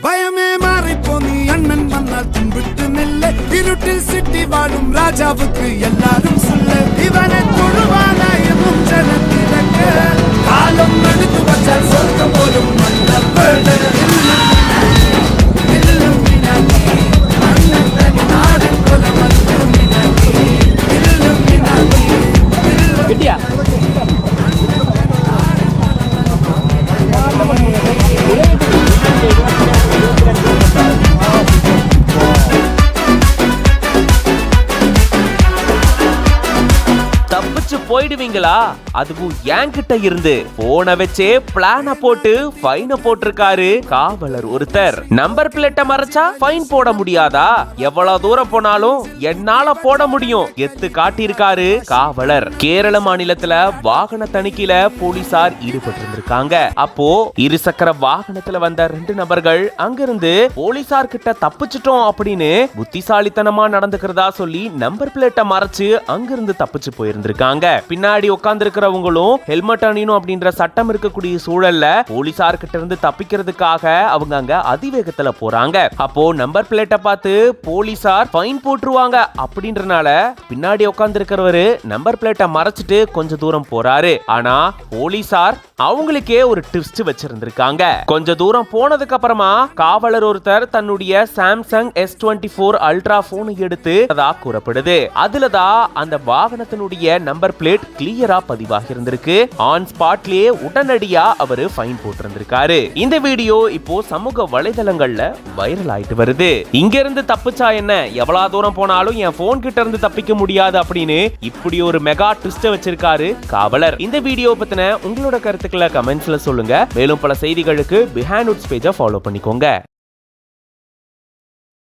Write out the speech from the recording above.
பயமே மாறி போனி அண்ணன் மன்னால் தும்பிட்டு நெல்ல இருட்டில் சிட்டி வாழும் ராஜாவுக்கு எல்லாரும் சொல்ல இவனை தொழுவானாயும் ஜனத்திலக்க காலம் எடுத்து வச்சால் சொர்க்கம் போலும் தப்பிச்சு போயிடுவீங்களா? அதுவும் என்கிட்ட இருந்து போன வச்சே பிளான போட்டு ஃபைன போட்டிருக்காரு காவலர் ஒருத்தர். நம்பர் பிளேட்டை மறைச்சா ஃபைன் போட முடியாதா? எவ்வளவு தூரம் போனாலும் என்னால போட முடியும் எத்து காட்டியிருக்காரு காவலர். கேரள மாநிலத்துல வாகன தணிக்கையில போலீசார் ஈடுபட்டு இருந்திருக்காங்க. அப்போ இருசக்கர வாகனத்துல வந்த 2 நபர்கள் அங்கிருந்து போலீசார் கிட்ட தப்பிச்சிட்டோம் அப்படின்னு புத்திசாலித்தனமா நடந்துக்கிறதா சொல்லி நம்பர் பிளேட்டை மறைச்சு அங்கிருந்து தப்பிச்சு போயிருந்திருக்காங்க. பின்னாடி உட்கார்ந்து இருக்கிறவங்களும் ஹெல்மெட் அணியணும் அப்படின்ற சட்டம் இருக்கக்கூடிய சூழல்ல போலீசார் கிட்ட இருந்து தப்பிக்கிறதுக்காக அவங்க அங்க அதிவேகத்துல போறாங்க. அப்போ நம்பர் பிளேட்டை பார்த்து போலீசார் ஃபைன் போட்டுருவாங்க அப்படின்றனால பின்னாடி உட்கார்ந்து இருக்கிறவரு நம்பர் பிளேட்டை மறைச்சிட்டு கொஞ்ச தூரம் போறாரு. ஆனா போலீசார் அவங்களுக்கே ஒரு ட்விஸ்ட் வச்சிருந்திருக்காங்க. கொஞ்ச தூரம் போனதுக்கு அப்புறமா காவலர் ஒருத்தர் தன்னுடைய சாம்சங் S24 அல்ட்ரா போனை எடுத்து கூறப்படுது. அதுலதான் அந்த வாகனத்தினுடைய நம்பர் பிளேட் கிளியரா பதிவாகி இருந்திருக்கு. ஆன் ஸ்பாட்லயே உடனடியா அவரு ஃபைன் போட்டிருந்திருக்காரு. இந்த வீடியோ இப்போ சமூக வலைதளங்கள்ல வைரல் ஆயிட்டு வருது. இங்க இருந்து தப்பிச்சா என்ன, எவ்வளவு தூரம் போனாலும் என் போன் கிட்ட இருந்து தப்பிக்க முடியாது அப்படின்னு இப்படி ஒரு மெகா ட்விஸ்ட் வச்சிருக்காரு காவலர். இந்த வீடியோ பத்தின உங்களோட கருத்துக்களை கமெண்ட்ஸ்ல சொல்லுங்க. மேலும் பல செய்திகளுக்கு பிஹைண்ட் உட்ஸ் பேஜை ஃபாலோ பண்ணிக்கோங்க.